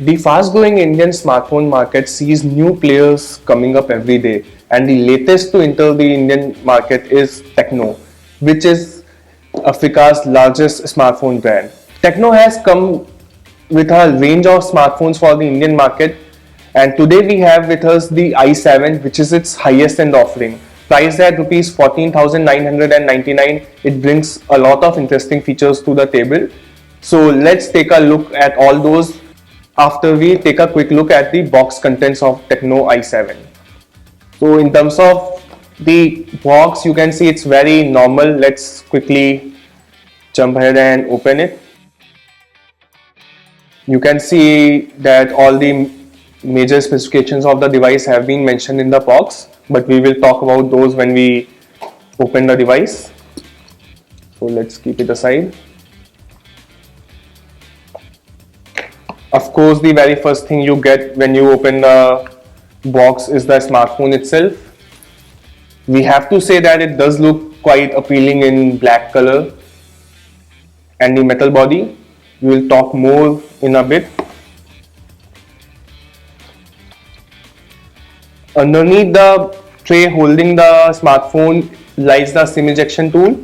The fast-growing Indian smartphone market sees new players coming up every day, and the latest to enter the Indian market is Tecno, which is Africa's largest smartphone brand. Tecno has come with a range of smartphones for the Indian market, and today we have with us the i7, which is its highest end offering. Priced at rupees 14,999, it brings a lot of interesting features to the table. So let's take a look at all those after we take a quick look at the box contents of Tecno i7. So in terms of the box, you can see it's very normal. Let's quickly jump ahead and open it. You can see that all the major specifications of the device have been mentioned in the box, but we will talk about those when we open the device. So let's keep it aside. Of course, the very first thing you get when you open the box is the smartphone itself. We have to say that it does look quite appealing in black color and the metal body. We will talk more in a bit. Underneath the tray holding the smartphone lies the SIM ejection tool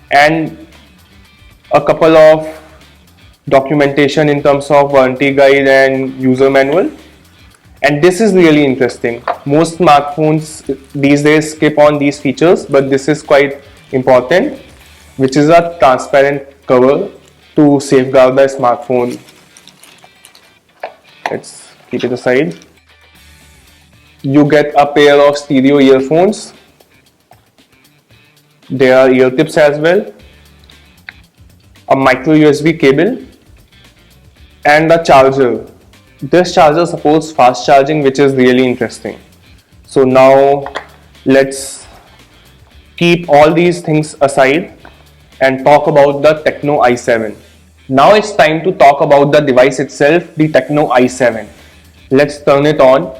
and a couple of documentation in terms of warranty guide and user manual. And this is really interesting. Most smartphones these days skip on these features, but this is quite important, which is a transparent cover to safeguard the smartphone. Let's keep it aside. You get a pair of stereo earphones. There are ear tips as well, a micro USB cable, and a charger. This charger supports fast charging, which is really interesting. So now let's keep all these things aside and talk about the Tecno i7. Now it's time to talk about the device itself, the Tecno i7. Let's turn it on,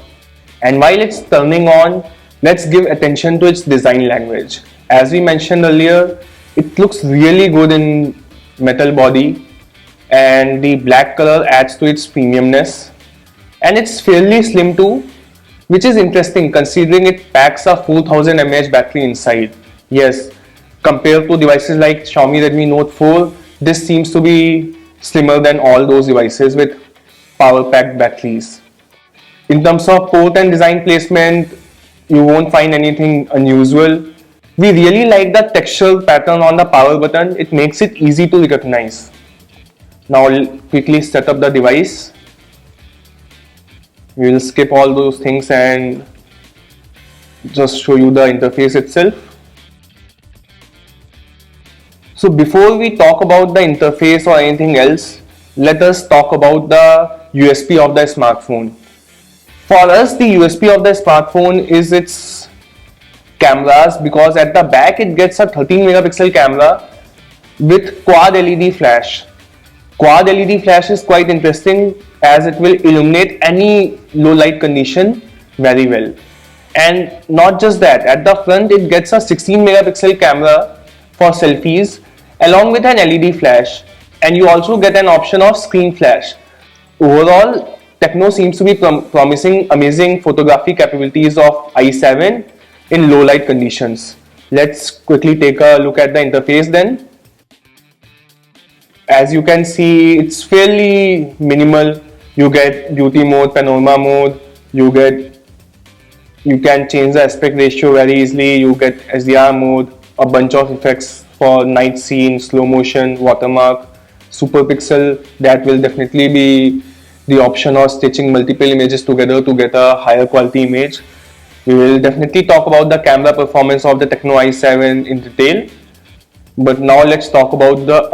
and while it's turning on, let's give attention to its design language. As we mentioned earlier, it looks really good in metal body, and the black color adds to its premiumness, and it's fairly slim too, which is interesting considering it packs a 4000 mAh battery inside. Yes, compared to devices like Xiaomi Redmi Note 4, this seems to be slimmer than all those devices with power packed batteries. In terms of port and design placement, you won't find anything unusual. We really like the texture pattern on the power button. It makes it easy to recognize. Now I'll quickly set up the device. We will skip all those things and just show you the interface itself. So before we talk about the interface or anything else, let us talk about the USP of the smartphone. For us, the USP of the smartphone is its cameras, because at the back it gets a 13 megapixel camera with quad LED flash. Quad LED flash is quite interesting as it will illuminate any low light condition very well. And not just that, at the front it gets a 16 megapixel camera for selfies along with an LED flash, and you also get an option of screen flash. Overall, Tecno seems to be promising amazing photography capabilities of i7 in low light conditions. Let's quickly take a look at the interface then. As you can see, it's fairly minimal. You get beauty mode, panorama mode, you can change the aspect ratio very easily, you get HDR mode, a bunch of effects for night scene, slow motion, watermark, super pixel. That will definitely be the option of stitching multiple images together to get a higher quality image. We will definitely talk about the camera performance of the Tecno i7 in detail, but now let's talk about the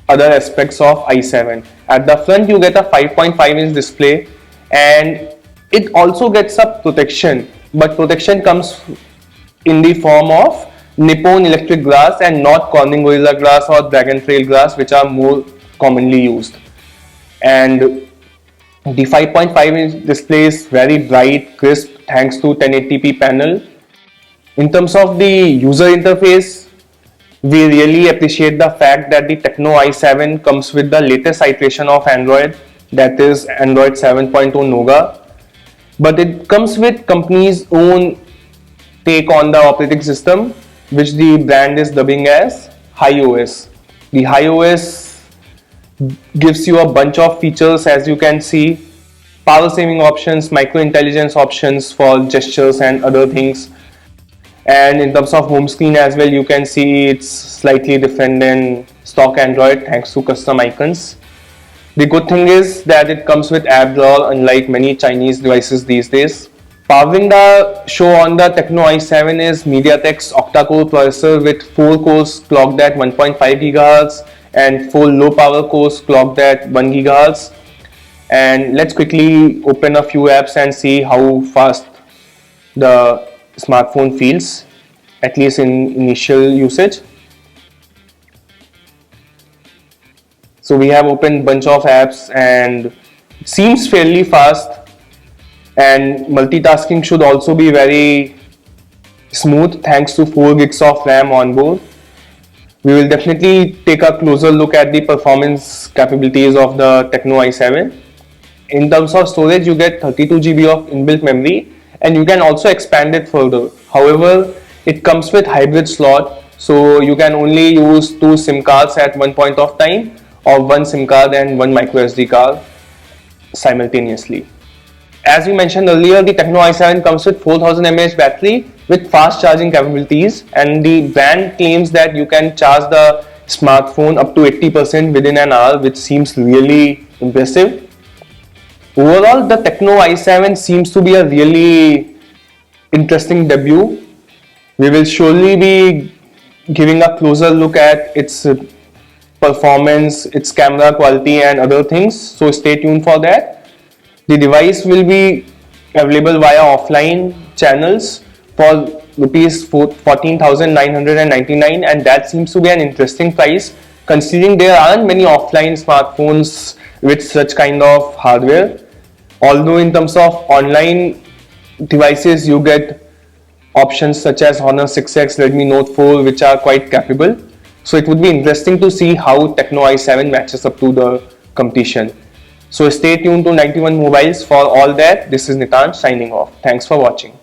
other aspects of i7. At the front you get a 5.5-inch display, and it also gets a protection, but protection comes in the form of Nippon electric glass and not Corning Gorilla glass or Dragon Trail glass, which are more commonly used. And the 5.5-inch display is very bright, crisp thanks to 1080p panel. In terms of the user interface, we really appreciate the fact that the Tecno i7 comes with the latest iteration of Android, that is Android 7.0 Nougat, but it comes with company's own take on the operating system, which the brand is dubbing as HiOS. The HiOS gives you a bunch of features, as you can see: power saving options, micro intelligence options for gestures and other things. And in terms of home screen as well, you can see it's slightly different than stock Android thanks to custom icons. The good thing is that it comes with app drawer, unlike many Chinese devices these days. Powering the show on the Tecno i7 is MediaTek's octa-core processor with 4 cores clocked at 1.5 GHz and 4 low power cores clocked at 1 GHz. And let's quickly open a few apps and see how fast the smartphone feels, at least in initial usage. So we have opened bunch of apps and it seems fairly fast, and multitasking should also be very smooth thanks to 4 gigs of RAM on board. We will definitely take a closer look at the performance capabilities of the Tecno i7. In terms of storage, you get 32 GB of inbuilt memory and you can also expand it further. However, it comes with hybrid slot, so you can only use 2 SIM cards at one point of time, or 1 SIM card and 1 micro SD card simultaneously. As we mentioned earlier, the Tecno i7 comes with 4000 mAh battery with fast charging capabilities, and the brand claims that you can charge the smartphone up to 80% within an hour, which seems really impressive. Overall, the Tecno i7 seems to be a really interesting debut. We will surely be giving a closer look at its performance, its camera quality and other things, so stay tuned for that. The device will be available via offline channels for rupees 14,999, and that seems to be an interesting price considering there aren't many offline smartphones with such kind of hardware. Although in terms of online devices, you get options such as Honor 6X, Redmi Note 4, which are quite capable. So it would be interesting to see how Tecno i7 matches up to the competition. So stay tuned to 91 Mobiles for all that. This is Nitan signing off. Thanks for watching.